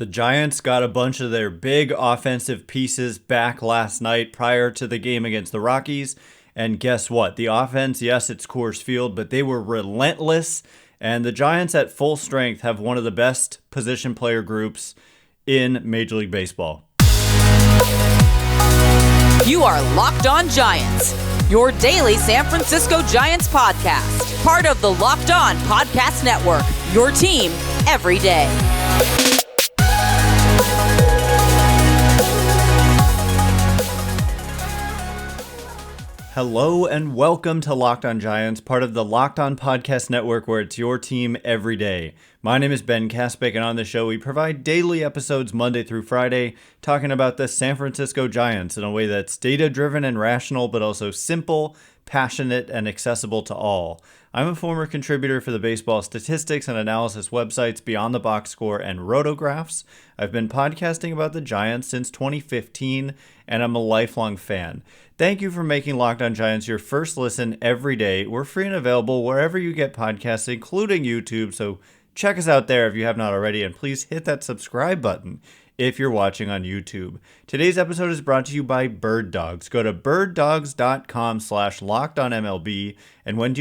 The Giants got a bunch of their big offensive pieces back last night prior to the game against the Rockies. And guess what? The offense, yes, it's Coors Field, but they were relentless. And the Giants at full strength have one of the best position player groups in Major League Baseball. You are Locked On Giants, your daily San Francisco Giants podcast. Part of the Locked On Podcast Network, your team every day. Hello and welcome to Locked On Giants, part of the Locked On Podcast Network, where it's your team every day. My name is Ben Kaspick, and on the show we provide daily episodes Monday through Friday, talking about the San Francisco Giants in a way that's data-driven and rational, but also simple, passionate, and accessible to all. I'm a former contributor for the baseball statistics and analysis websites Beyond the Box Score and Rotographs. I've been podcasting about the Giants since 2015, and I'm a lifelong fan. Thank you for making Locked On Giants your first listen every day. We're free and available wherever you get podcasts, including YouTube, so check us out there if you have not already, and please hit that subscribe button if you're watching on YouTube. Today's episode is brought to you by Bird Dogs. Go to birddogs.com/lockedonmlb, and when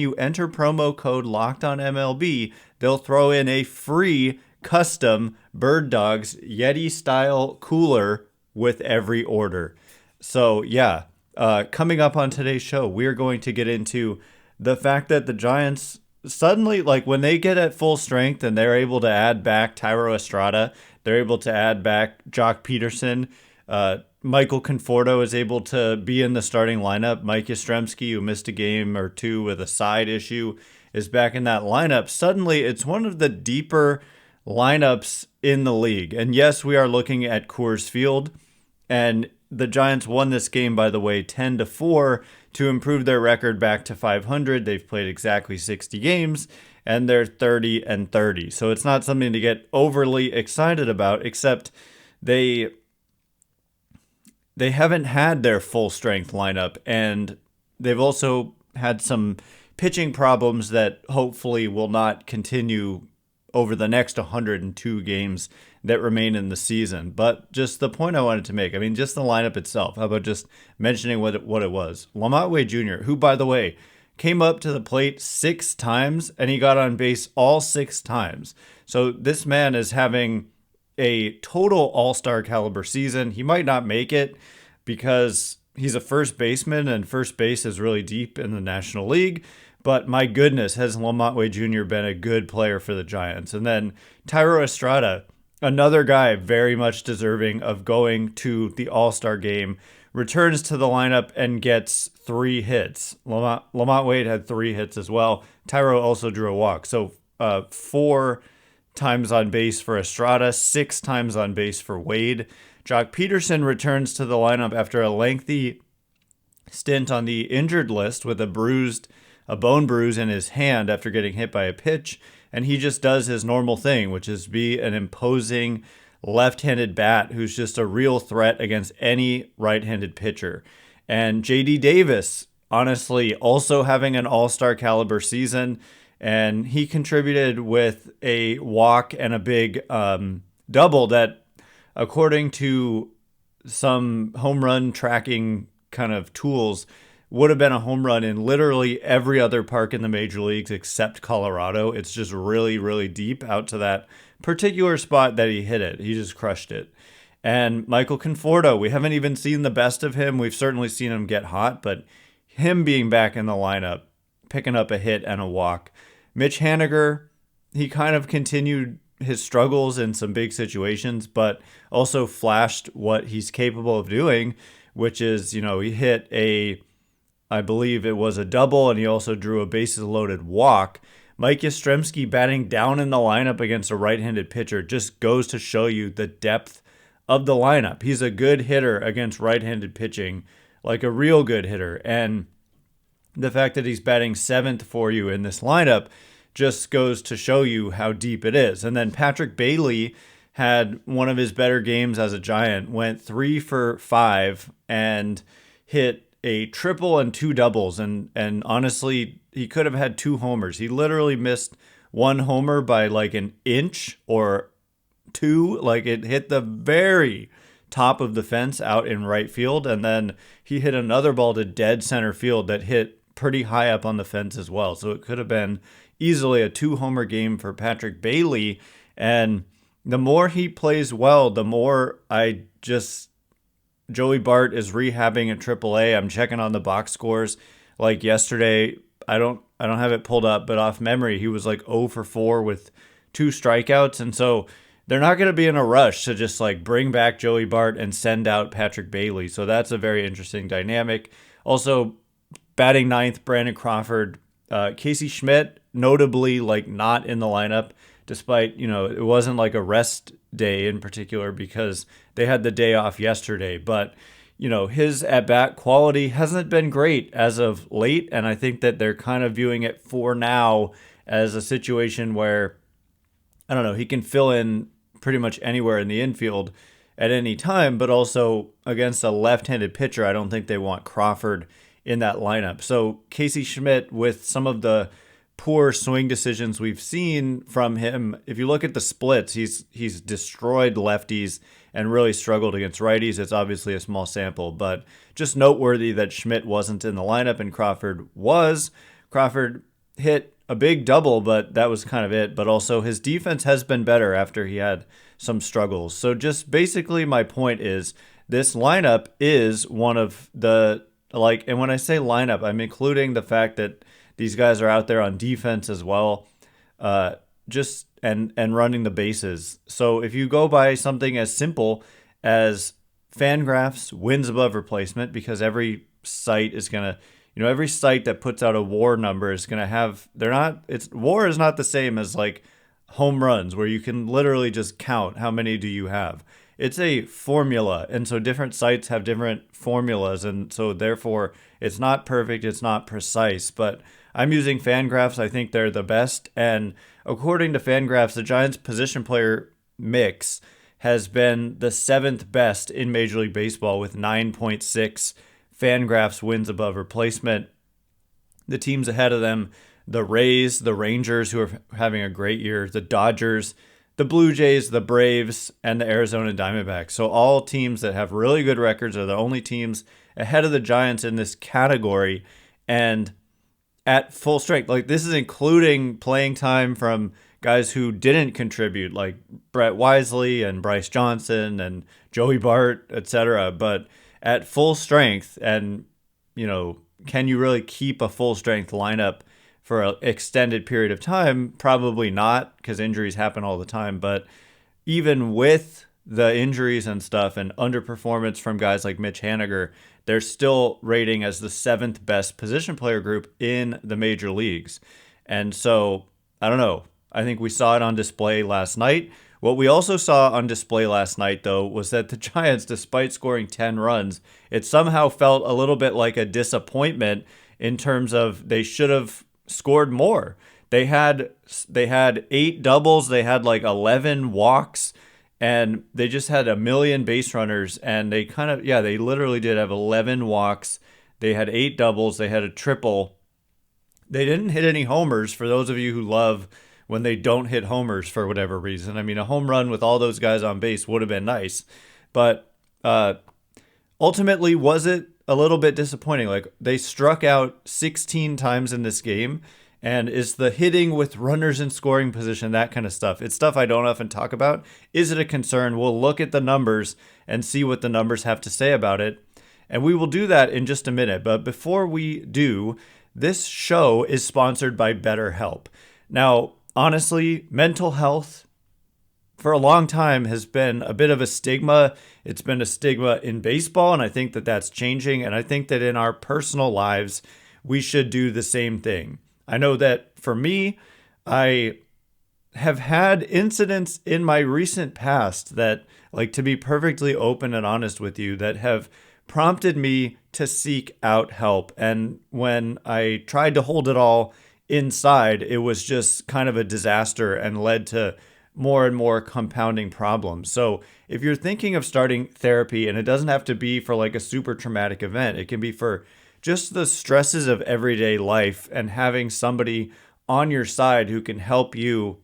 you enter promo code LOCKEDONMLB, they'll throw in a free custom Bird Dogs Yeti-style cooler with every order. So yeah, coming up on today's show, we're going to get into the fact that the Giants suddenly, like when they get at full strength and they're able to add back Thairo Estrada, they're able to add back Joc Pederson, Michael Conforto is able to be in the starting lineup. Mike Yastrzemski, who missed a game or two with a side issue, is back in that lineup. Suddenly, it's one of the deeper lineups in the league. And yes, we are looking at Coors Field, and the Giants won this game, by the way, 10-4 to improve their record back to 500. They've played exactly 60 games, and they're 30-30. So it's not something to get overly excited about, except they haven't had their full strength lineup, and they've also had some pitching problems that hopefully will not continue over the next 102 games that remain in the season. But just the point I wanted to make, I mean, just the lineup itself. How about just mentioning what it was? LaMonte Wade Jr., who, by the way, came up to the plate 6 times, and he got on base all 6 times. So this man is having a total all-star caliber season. He might not make it because he's a first baseman, and first base is really deep in the National League. But my goodness, has LaMonte Wade Jr. been a good player for the Giants. And then Thairo Estrada, another guy very much deserving of going to the All-Star game, returns to the lineup and gets 3 hits. LaMonte Wade had 3 hits as well. Thairo also drew a walk. So 4 times on base for Estrada, 6 times on base for Wade. Joc Pederson returns to the lineup after a lengthy stint on the injured list with a bone bruise in his hand after getting hit by a pitch. And he just does his normal thing, which is be an imposing left-handed bat who's just a real threat against any right-handed pitcher. And J.D. Davis, honestly, also having an all-star caliber season, and he contributed with a walk and a big double that, according to some home run tracking kind of tools, would have been a home run in literally every other park in the major leagues except Colorado. It's just really, really deep out to that particular spot that he hit it. He just crushed it. And Michael Conforto, we haven't even seen the best of him. We've certainly seen him get hot, but him being back in the lineup, picking up a hit and a walk. Mitch Haniger, he kind of continued his struggles in some big situations, but also flashed what he's capable of doing, which is, he hit I believe it was a double, and he also drew a bases-loaded walk. Mike Yastrzemski batting down in the lineup against a right-handed pitcher just goes to show you the depth of the lineup. He's a good hitter against right-handed pitching, like a real good hitter. And the fact that he's batting 7th for you in this lineup just goes to show you how deep it is. And then Patrick Bailey had one of his better games as a Giant, went 3 for 5 and hit a triple and 2 doubles, and honestly, he could have had 2 homers. He literally missed 1 homer by like an inch or 2. Like, it hit the very top of the fence out in right field, and then he hit another ball to dead center field that hit pretty high up on the fence as well. So it could have been easily a 2-homer game for Patrick Bailey. And the more he plays well, the more Joey Bart is rehabbing at AAA. I'm checking on the box scores. Like yesterday, I don't have it pulled up, but off memory, he was like 0 for 4 with 2 strikeouts. And so they're not going to be in a rush to just like bring back Joey Bart and send out Patrick Bailey. So that's a very interesting dynamic. Also, batting ninth, Brandon Crawford, Casey Schmitt, notably like not in the lineup, despite, it wasn't like a rest day in particular because they had the day off yesterday. But, his at-bat quality hasn't been great as of late. And I think that they're kind of viewing it for now as a situation where, I don't know, he can fill in pretty much anywhere in the infield at any time, but also against a left-handed pitcher, I don't think they want Crawford in that lineup. So Casey Schmitt, with some of the poor swing decisions we've seen from him, if you look at the splits, he's destroyed lefties and really struggled against righties. It's obviously a small sample, but just noteworthy that Schmitt wasn't in the lineup and Crawford was. Crawford hit a big double, but that was kind of it. But also his defense has been better after he had some struggles. So just basically my point is this lineup is one of the, and when I say lineup, I'm including the fact that these guys are out there on defense as well, and running the bases. So if you go by something as simple as FanGraphs wins above replacement, because every site is going to, every site that puts out a WAR number is going to have, WAR is not the same as like home runs where you can literally just count how many do you have. It's a formula, and so different sites have different formulas, and so therefore it's not perfect, it's not precise, but I'm using FanGraphs. I think they're the best, and according to FanGraphs, the Giants' position player mix has been the 7th best in Major League Baseball with 9.6 FanGraphs wins above replacement. The teams ahead of them, the Rays, the Rangers, who are having a great year, the Dodgers, the Blue Jays, the Braves, and the Arizona Diamondbacks. So all teams that have really good records are the only teams ahead of the Giants in this category. And at full strength, like this is including playing time from guys who didn't contribute, like Brett Wisely and Bryce Johnson and Joey Bart, etc. But at full strength, and, can you really keep a full strength lineup for an extended period of time? Probably not, because injuries happen all the time. But even with the injuries and stuff and underperformance from guys like Mitch Haniger, they're still rating as the 7th best position player group in the major leagues. And so, I don't know. I think we saw it on display last night. What we also saw on display last night, though, was that the Giants, despite scoring 10 runs, it somehow felt a little bit like a disappointment in terms of they should have scored more. They had 8 doubles, they had like 11 walks, and they just had a million base runners, and they they literally did have 11 walks. They had 8 doubles, they had a triple. They didn't hit any homers, for those of you who love when they don't hit homers for whatever reason. I mean, a home run with all those guys on base would have been nice, but ultimately, was it a little bit disappointing? Like, they struck out 16 times in this game, and is the hitting with runners in scoring position, that kind of stuff, it's stuff I don't often talk about. Is it a concern? We'll look at the numbers and see what the numbers have to say about it, and we will do that in just a minute. But before we do, this show is sponsored by BetterHelp. Now, honestly, mental health for a long time has been a bit of a stigma. It's been a stigma in baseball, and I think that that's changing. And I think that in our personal lives, we should do the same thing. I know that for me, I have had incidents in my recent past that, like, to be perfectly open and honest with you, that have prompted me to seek out help. And when I tried to hold it all inside, it was just kind of a disaster and led to more and more compounding problems. So if you're thinking of starting therapy, and it doesn't have to be for like a super traumatic event, it can be for just the stresses of everyday life, and having somebody on your side who can help you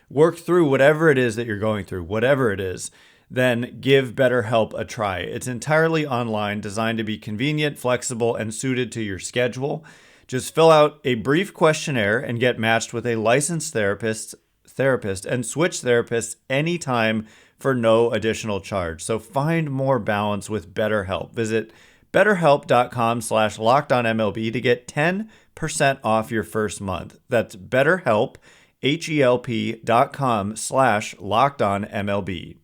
work through whatever it is that you're going through, whatever it is, then give BetterHelp a try. It's entirely online, designed to be convenient, flexible, and suited to your schedule. Just fill out a brief questionnaire and get matched with a licensed therapist and switch therapists anytime for no additional charge. So find more balance with BetterHelp. Visit BetterHelp.com/LockedOnMLB to get 10% off your first month. That's BetterHelp, HELP.com/LockedOnMLB.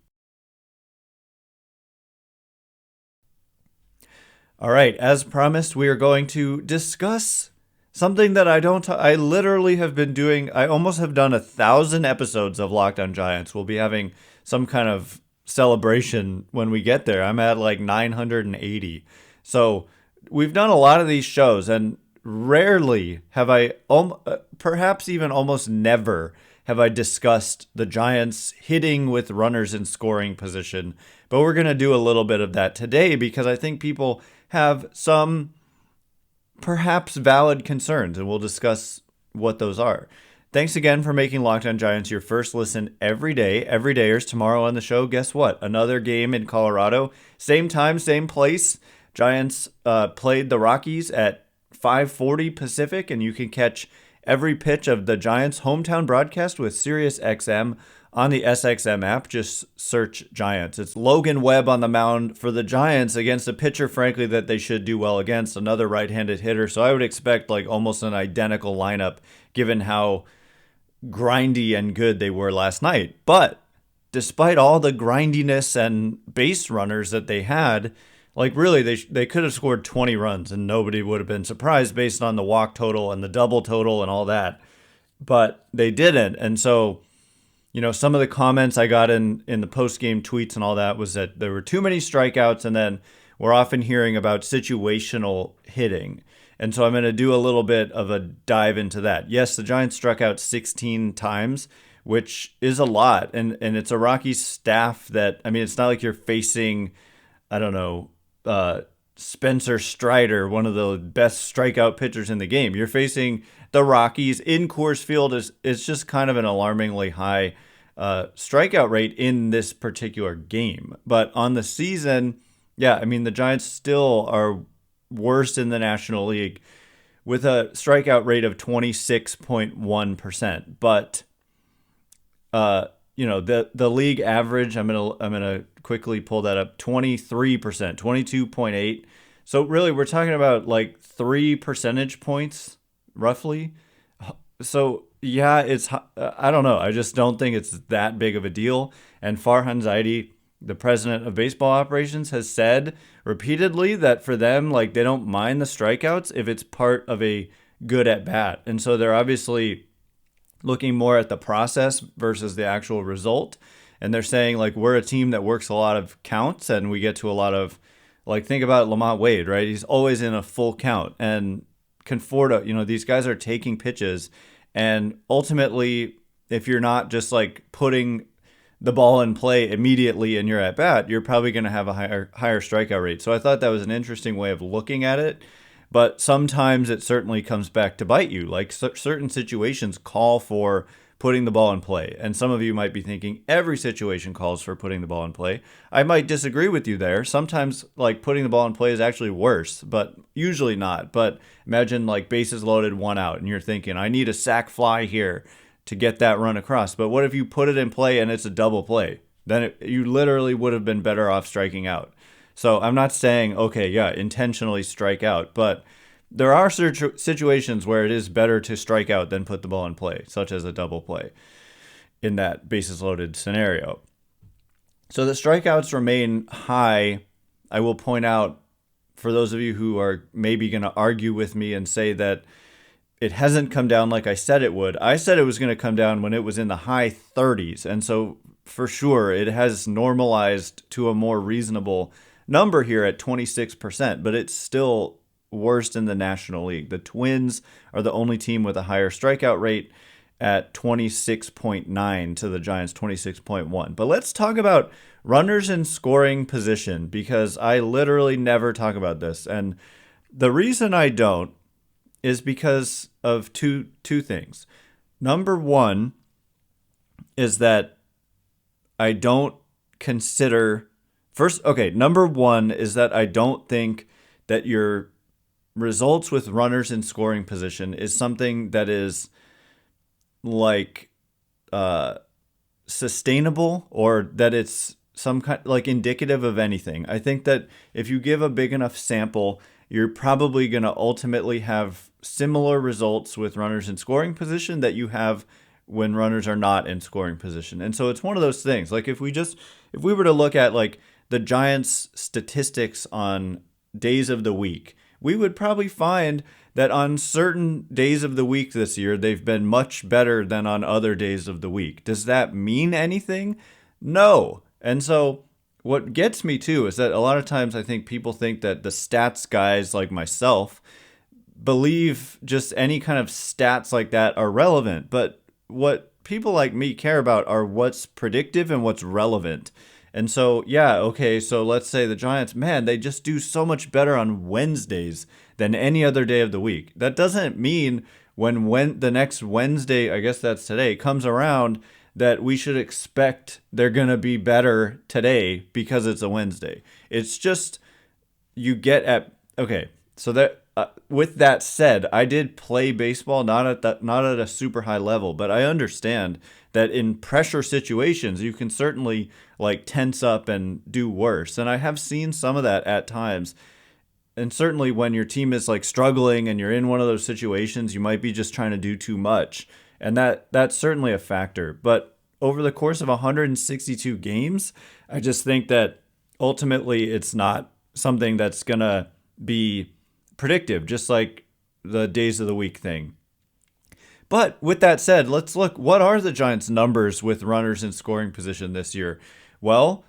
All right, as promised, we are going to discuss something that I literally have been doing. I almost have done 1,000 episodes of Locked On Giants. We'll be having some kind of celebration when we get there. I'm at like 980. So we've done a lot of these shows, and rarely have I, perhaps even almost never, have I discussed the Giants hitting with runners in scoring position. But we're going to do a little bit of that today because I think people have some perhaps valid concerns, and we'll discuss what those are. Thanks again for making Locked On Giants your first listen every day. Every dayers tomorrow on the show. Guess what? Another game in Colorado. Same time, same place. Giants played the Rockies at 5:40 Pacific, and you can catch every pitch of the Giants' hometown broadcast with SiriusXM on the SXM app. Just search Giants. It's Logan Webb on the mound for the Giants against a pitcher, frankly, that they should do well against, another right-handed hitter. So I would expect like almost an identical lineup given how grindy and good they were last night. But despite all the grindiness and base runners that they had, like really they could have scored 20 runs and nobody would have been surprised based on the walk total and the double total and all that. But they didn't. And so, you know, some of the comments I got in the post-game tweets and all that was that there were too many strikeouts, and then we're often hearing about situational hitting. And so I'm going to do a little bit of a dive into that. Yes, the Giants struck out 16 times, which is a lot. And it's a Rockies staff that, I mean, it's not like you're facing, I don't know, Spencer Strider, one of the best strikeout pitchers in the game. You're facing the Rockies in Coors Field. It's just kind of an alarmingly high strikeout rate in this particular game. But on the season, yeah, I mean, the Giants still are worst in the National League with a strikeout rate of 26.1%. But you know, the league average, I'm gonna quickly pull that up, 23%, 22.8. So really we're talking about like 3 percentage points roughly. So yeah, it's, I don't know. I just don't think it's that big of a deal. And Farhan Zaidi, the president of baseball operations, has said repeatedly that for them, like, they don't mind the strikeouts if it's part of a good at bat. And so they're obviously looking more at the process versus the actual result. And they're saying, like, we're a team that works a lot of counts and we get to a lot of, like, think about LaMonte Wade, right? He's always in a full count. And Conforto, you know, these guys are taking pitches. And ultimately, if you're not just like putting the ball in play immediately in your at bat, you're probably going to have a higher strikeout rate. So I thought that was an interesting way of looking at it. But sometimes it certainly comes back to bite you. Like certain situations call for putting the ball in play. And some of you might be thinking every situation calls for putting the ball in play. I might disagree with you there. Sometimes like putting the ball in play is actually worse, but usually not. But imagine like bases loaded, 1 out, and you're thinking, I need a sac fly here to get that run across. But what if you put it in play and it's a double play? Then you literally would have been better off striking out. So I'm not saying, okay, yeah, intentionally strike out, but there are situations where it is better to strike out than put the ball in play, such as a double play in that bases loaded scenario. So the strikeouts remain high. I will point out, for those of you who are maybe going to argue with me and say that it hasn't come down like I said it would. I said it was going to come down when it was in the high 30s. And so for sure, it has normalized to a more reasonable number here at 26%, but it's still worst in the National League. The Twins are the only team with a higher strikeout rate at 26.9 to the Giants' 26.1. But let's talk about runners in scoring position, because I literally never talk about this. And the reason I don't is because of two things. Number one, is that I don't consider number one is that I don't think that your results with runners in scoring position is something that is like sustainable, or that it's some kind like indicative of anything. I think that if you give a big enough sample, you're probably going to ultimately have similar results with runners in scoring position that you have when runners are not in scoring position. And so it's one of those things. Like if we were to look at like the Giants statistics on days of the week, we would probably find that on certain days of the week this year, they've been much better than on other days of the week. Does that mean anything? No. And so what gets me too is that a lot of times I think people think that the stats guys like myself believe just any kind of stats like that are relevant. But what people like me care about are what's predictive and what's relevant. And so, yeah, okay, so let's say the Giants, man, they just do so much better on Wednesdays than any other day of the week. That doesn't mean when the next Wednesday, I guess that's today, comes around, that we should expect they're going to be better today because it's a Wednesday. It's just you get at, okay, so that with that said, I did play baseball, not at a super high level, but I understand that in pressure situations, you can certainly like tense up and do worse. And I have seen some of that at times. And certainly when your team is like struggling and you're in one of those situations, you might be just trying to do too much. And that's certainly a factor. But over the course of 162 games, I just think that ultimately it's not something that's going to be predictive, just like the days of the week thing. But with that said, let's look, what are the Giants' numbers with runners in scoring position this year? Well,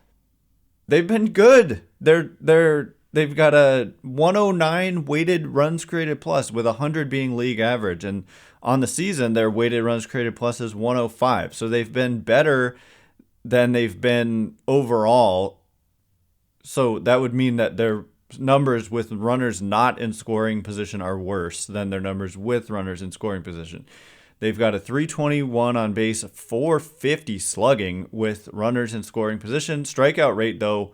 they've been good. They've got a 109 weighted runs created plus, with 100 being league average. And on the season, their weighted runs created plus is 105. So they've been better than they've been overall. So that would mean that their numbers with runners not in scoring position are worse than their numbers with runners in scoring position. They've got a 321 on base, 450 slugging with runners in scoring position. Strikeout rate, though,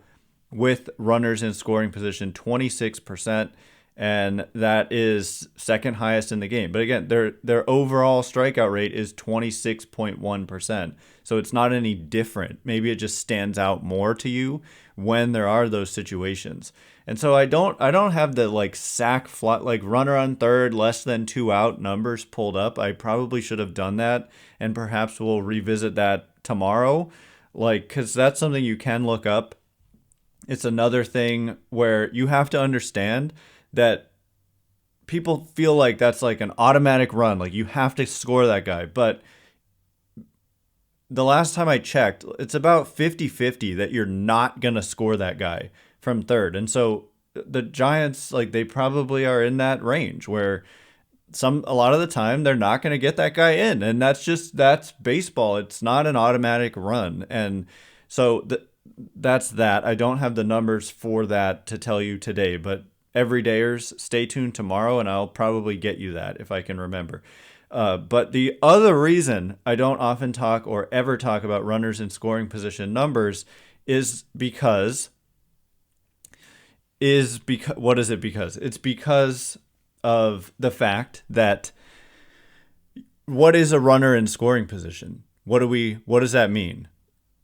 with runners in scoring position, 26%, and that is second highest in the game. But again, their overall strikeout rate is 26.1%. So it's not any different. Maybe it just stands out more to you when there are those situations. And so I don't have the like sack fly, like runner on third, less than 2 out numbers pulled up. I probably should have done that, and perhaps we'll revisit that tomorrow, like, because that's something you can look up. It's another thing where you have to understand that people feel like that's like an automatic run, like you have to score that guy. But the last time I checked, it's about 50-50 that you're not going to score that guy from third. And so the Giants, like, they probably are in that range where a lot of the time they're not going to get that guy in. And that's baseball. It's not an automatic run. And so that's that. I don't have the numbers for that to tell you today, but everydayers, stay tuned tomorrow and I'll probably get you that if I can remember. But the other reason I don't often talk or ever talk about runners in scoring position numbers is because what is it because? It's because of the fact that what is a runner in scoring position? What does that mean?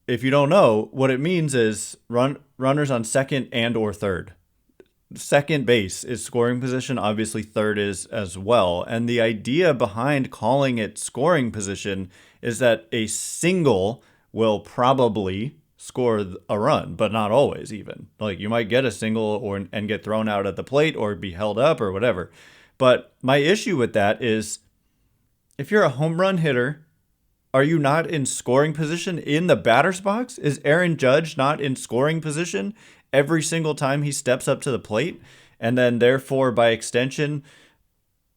If you don't know, what it means is runners on second and or third. Second base is scoring position. Obviously, third is as well. And the idea behind calling it scoring position is that a single will probably score a run, but not always even. Like, you might get a single and get thrown out at the plate or be held up or whatever. But my issue with that is, if you're a home run hitter, are you not in scoring position in the batter's box? Is Aaron Judge not in scoring position every single time he steps up to the plate? And then therefore, by extension,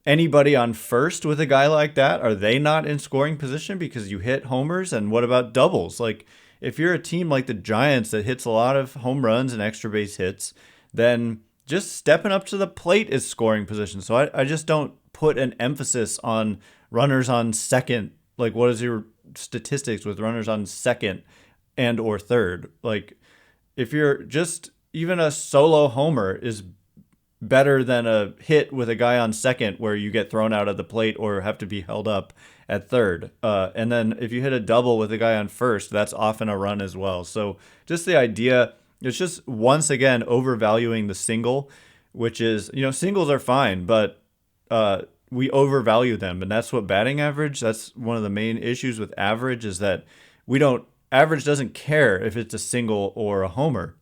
anybody on first with a guy like that, are they not in scoring position because you hit homers? And what about doubles? Like, if you're a team like the Giants that hits a lot of home runs and extra base hits, then just stepping up to the plate is scoring position. So I just don't put an emphasis on runners on second. Like, what is your statistics with runners on second and or third. Like, if you're just even a solo homer is better than a hit with a guy on second where you get thrown out at the plate or have to be held up at third. And then if you hit a double with a guy on first, that's often a run as well. So just the idea, it's just once again overvaluing the single, which is, singles are fine, but we overvalue them. And that's what batting average, that's one of the main issues with average, is that average doesn't care if it's a single or a homer.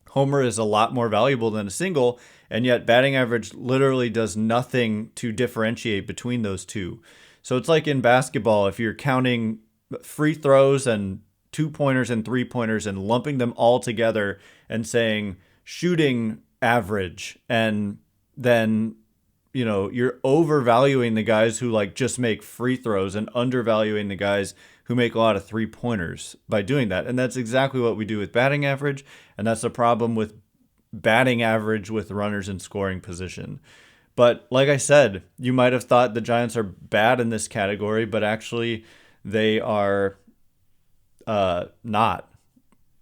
Homer is a lot more valuable than a single, and yet batting average literally does nothing to differentiate between those two. So it's like in basketball, if you're counting free throws and 2-pointers and 3-pointers and lumping them all together and saying shooting average, and then you're overvaluing the guys who like just make free throws and undervaluing the guys who make a lot of 3-pointers by doing that. And that's exactly what we do with batting average. And that's the problem with batting average with runners in scoring position. But like I said, you might have thought the Giants are bad in this category, but actually they are not.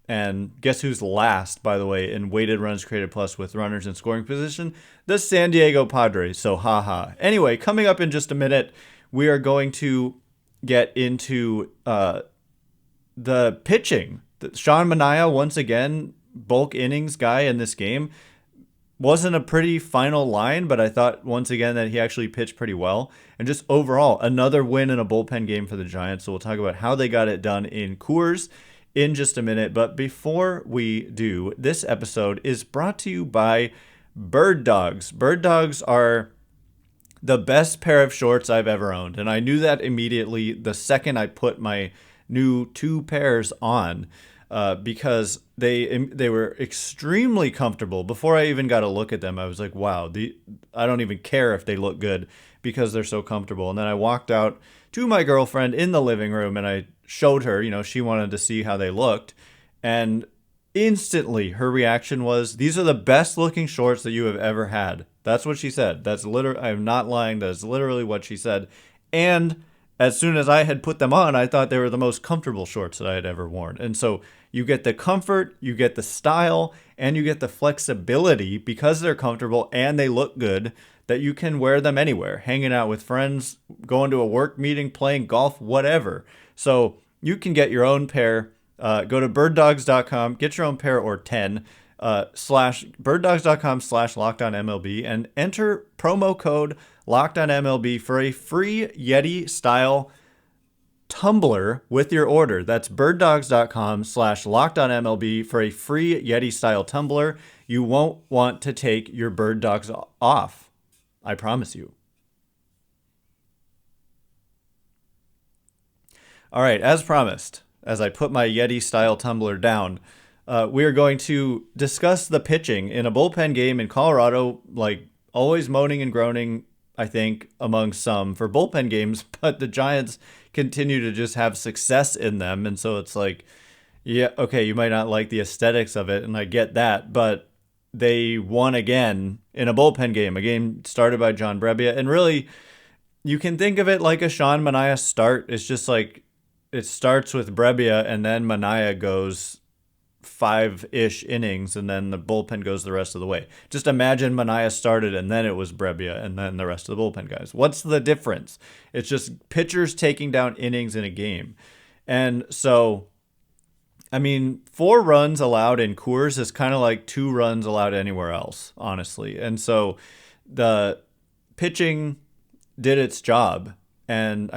And guess who's last, by the way, in weighted runs created plus with runners in scoring position? The San Diego Padres. So haha. Anyway, coming up in just a minute, we are going to get into the pitching. Sean Manaya, once again, bulk innings guy in this game. Wasn't a pretty final line, but I thought once again that he actually pitched pretty well. And just overall, another win in a bullpen game for the Giants. So we'll talk about how they got it done in Coors in just a minute. But before we do, this episode is brought to you by Bird Dogs. Bird Dogs are the best pair of shorts I've ever owned. And I knew that immediately the second I put my new 2 pairs on, because they were extremely comfortable. Before I even got a look at them, I was like, wow, I don't even care if they look good because they're so comfortable. And then I walked out to my girlfriend in the living room and I showed her, she wanted to see how they looked. And instantly her reaction was, these are the best looking shorts that you have ever had. That's what she said. That's literally, I'm not lying. That's literally what she said. And as soon as I had put them on, I thought they were the most comfortable shorts that I had ever worn. And so you get the comfort, you get the style, and you get the flexibility because they're comfortable and they look good, that you can wear them anywhere, hanging out with friends, going to a work meeting, playing golf, whatever. So you can get your own pair. Go to birddogs.com, get your own pair or 10, birddogs.com/LockedOnMLB and enter promo code LockedOnMLB for a free Yeti style tumbler with your order. That's birddogs.com/LockedOnMLB for a free Yeti style tumbler. You won't want to take your Bird Dogs off. I promise you. All right, as promised, as I put my Yeti style tumbler down, we are going to discuss the pitching in a bullpen game in Colorado, like always moaning and groaning, I think, among some for bullpen games, but the Giants continue to just have success in them. And so it's like, yeah, okay, you might not like the aesthetics of it, and I get that, but they won again in a bullpen game, a game started by John Brebbia. And really, you can think of it like a Sean Manaya start. It's just like it starts with Brebbia, and then Manaya goes 5-ish innings, and then the bullpen goes the rest of the way. Just imagine Manaya started, and then it was Brebbia, and then the rest of the bullpen guys. What's the difference? It's just pitchers taking down innings in a game. And so, 4 runs allowed in Coors is kind of like 2 runs allowed anywhere else, honestly. And so the pitching did its job. And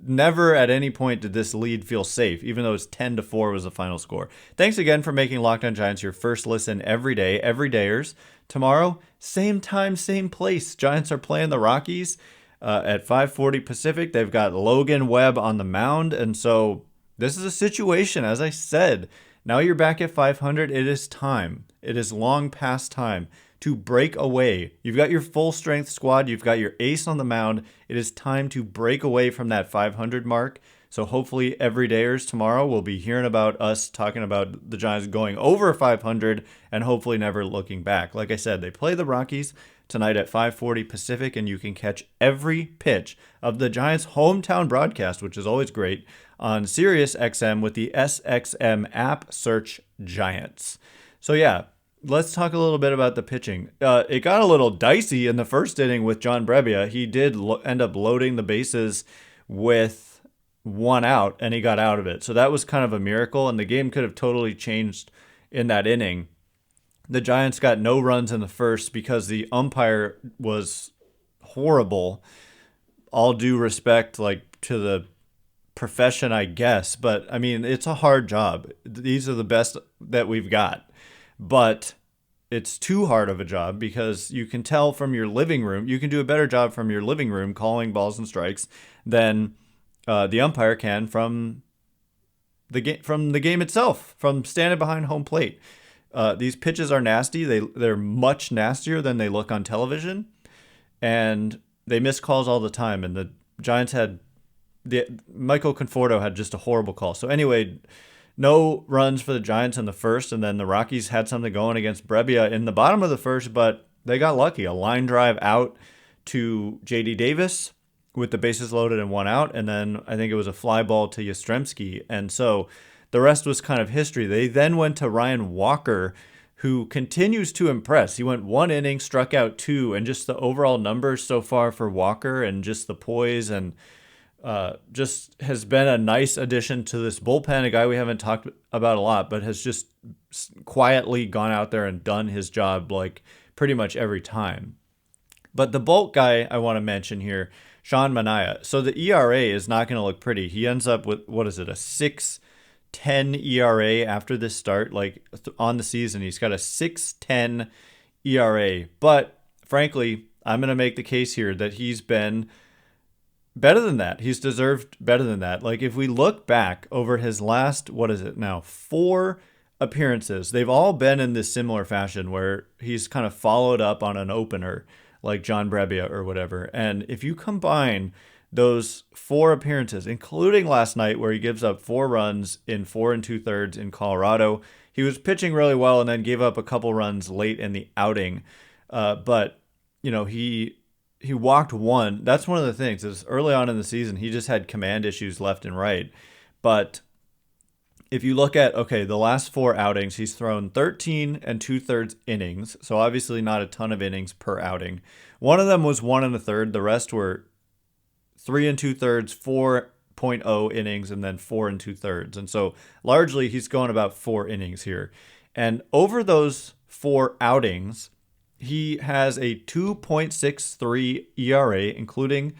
never at any point did this lead feel safe, even though it's 10-4 was the final score. Thanks again for making Locked On Giants your first listen every day, everydayers. Tomorrow, same time, same place. Giants are playing the Rockies at 5:40 Pacific. They've got Logan Webb on the mound. And so this is a situation, as I said, now you're back at 500. It is time. It is long past time to break away. You've got your full strength squad. You've got your ace on the mound. It is time to break away from that 500 mark So hopefully everydayers tomorrow will be hearing about us talking about the Giants going over 500 and hopefully never looking back. Like I said, they play the Rockies tonight at 5:40 Pacific, and you can catch every pitch of the Giants' hometown broadcast, which is always great, on Sirius XM with the SXM app. Search Giants. So yeah, let's talk a little bit about the pitching. It got a little dicey in the first inning with John Brebbia. He did end up loading the bases with one out, and he got out of it. So that was kind of a miracle, and the game could have totally changed in that inning. The Giants got no runs in the first because the umpire was horrible. All due respect, like, to the profession, I guess. But, I mean, it's a hard job. These are the best that we've got. But it's too hard of a job because you can tell from your living room, you can do a better job from your living room calling balls and strikes than the umpire can from the game itself, from standing behind home plate. These pitches are nasty. They're much nastier than they look on television, and they miss calls all the time. And the Giants had Michael Conforto had just a horrible call. So anyway, no runs for the Giants in the first, and then the Rockies had something going against Brebbia in the bottom of the first, but they got lucky. A line drive out to J.D. Davis with the bases loaded and one out, and then I think it was a fly ball to Yastrzemski. And so the rest was kind of history. They then went to Ryan Walker, who continues to impress. He went one inning, struck out two, and just the overall numbers so far for Walker and just the poise and just has been a nice addition to this bullpen, a guy we haven't talked about a lot, but has just quietly gone out there and done his job like pretty much every time. But the bulk guy I want to mention here, Sean Manaya. So the ERA is not going to look pretty. He ends up with, what is it, a 6.10 ERA after this start, like on the season. He's got a 6.10 ERA. But frankly, I'm going to make the case here that he's been better than that. He's deserved better than that. Like if we look back over his last, what is it now, 4 appearances, they've all been in this similar fashion where he's kind of followed up on an opener like John Brebbia or whatever. And if you combine those 4 appearances, including last night where he gives up 4 runs in 4 2/3 in Colorado, he was pitching really well and then gave up a couple runs late in the outing. But, you know, he walked one. That's one of the things is early on in the season, he just had command issues left and right. But if you look at, the last 4 outings, he's thrown 13 2/3 innings. So obviously not a ton of innings per outing. One of them was 1 1/3. The rest were 3 2/3, 4.0 innings, and then 4 2/3. And so largely he's going about 4 innings here. And over those 4 outings, he has a 2.63 ERA, including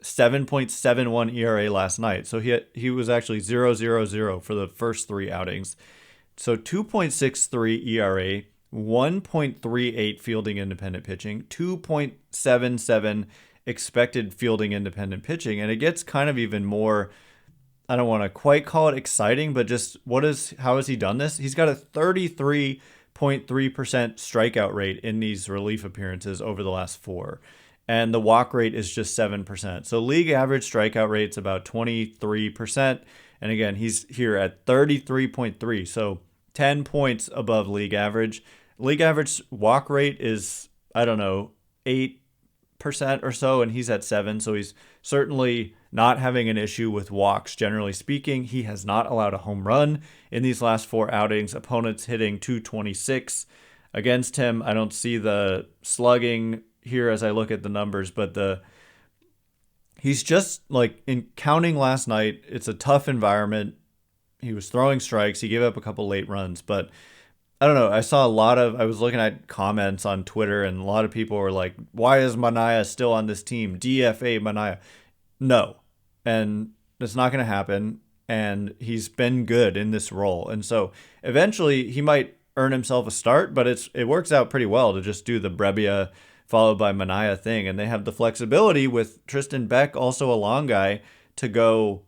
7.71 ERA last night. So he was actually 0.00 for the first 3 outings. So 2.63 ERA, 1.38 fielding independent pitching, 2.77 expected fielding independent pitching. And it gets kind of even more, I don't want to quite call it exciting, but just how has he done this? He's got a 33.3% strikeout rate in these relief appearances over the last 4. And the walk rate is just 7%. So league average strikeout rate's about 23%. And again, he's here at 33.3. So 10 points above league average. League average walk rate is, 8% or so, and he's at 7. So he's certainly not having an issue with walks, generally speaking. He has not allowed a home run in these last 4 outings. Opponents hitting .226 against him. I don't see the slugging here as I look at the numbers, but he's just like, in counting last night, it's a tough environment. He was throwing strikes. He gave up a couple late runs, but I don't know. I was looking at comments on Twitter, and a lot of people were like, why is Manaya still on this team? DFA Manaya. No. And it's not going to happen. And he's been good in this role. And so eventually he might earn himself a start, but it works out pretty well to just do the Brebbia followed by Manaya thing. And they have the flexibility with Tristan Beck, also a long guy, to go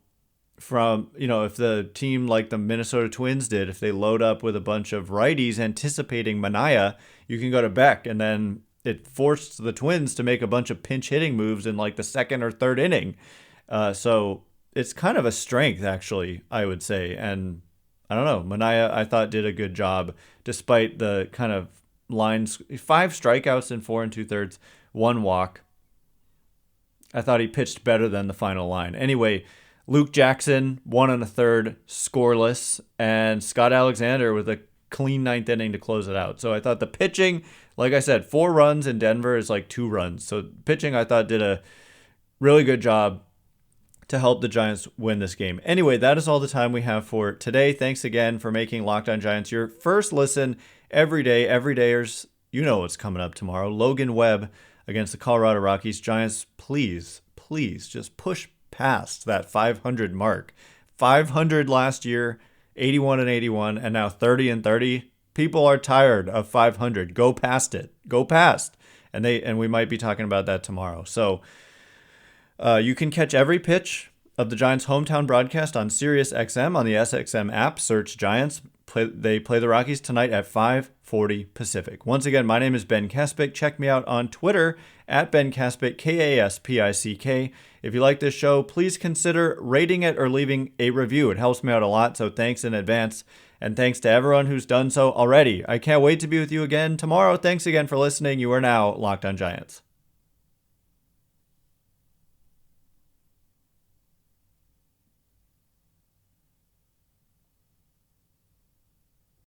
from, if the team like the Minnesota Twins did, if they load up with a bunch of righties anticipating Manaya, you can go to Beck, and then it forced the Twins to make a bunch of pinch hitting moves in like the 2nd or 3rd inning. So it's kind of a strength, actually, I would say. And I don't know, Manaya, I thought, did a good job despite the kind of lines. 5 strikeouts in 4 2/3, 1 walk. I thought he pitched better than the final line. Anyway, Luke Jackson, 1 1/3, scoreless, and Scott Alexander with a clean 9th inning to close it out. So I thought the pitching, like I said, 4 runs in Denver is like 2 runs. So pitching, I thought, did a really good job to help the Giants win this game. Anyway, that is all the time we have for today. Thanks again for making Locked On Giants your first listen every day. Everydayers, you know what's coming up tomorrow. Logan Webb against the Colorado Rockies. Giants, please just push past that 500 mark. 500 last year, 81-81, and now 30-30. People are tired of 500. Go past it. Go past. And we might be talking about that tomorrow. So you can catch every pitch of the Giants' hometown broadcast on SiriusXM on the SXM app. Search Giants. They play the Rockies tonight at 5:40 Pacific. Once again, my name is Ben Kaspick. Check me out on Twitter at Ben Kaspick, Kaspick. If you like this show, please consider rating it or leaving a review. It helps me out a lot, so thanks in advance. And thanks to everyone who's done so already. I can't wait to be with you again tomorrow. Thanks again for listening. You are now Locked On Giants.